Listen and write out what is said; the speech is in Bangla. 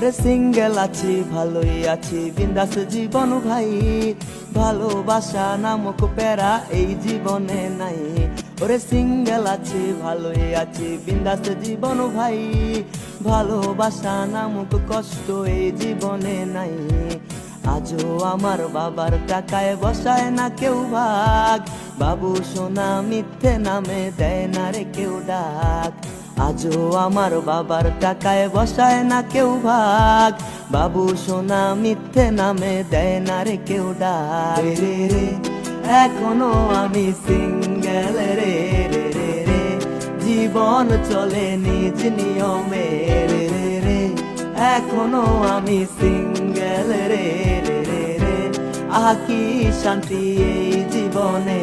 ওরে সিঙ্গেল আছি ভালোই আছি বিন্দাস জীবন ভাই, ভালোবাসা নামক প্যারা এই জীবনে নাই। ওরে সিঙ্গেল আছি ভালোই আছি বিন্দাস জীবন ভাই, ভালোবাসা নামক কষ্ট এই জীবনে নাই। আজও আমার বাবার টাকায় বসায় না কেউ ভাগ, বাবু সোনা মিথ্যে নামে দেয় না রে কেউ ডাক। আজও আমার বাবার টাকায় বসায় না কেউ ভাগ, বাবু সোনা মিথ্যে নামে দেয় না রে কেউ ডাক। রে রে এখনো আমি সিঙ্গেল রে রে রে রে, জীবন চলে নিজ নিয়মে রে রে রে, এখনো আমি সিঙ্গেল রে রে রে রে, আকি শান্তি এই জীবনে।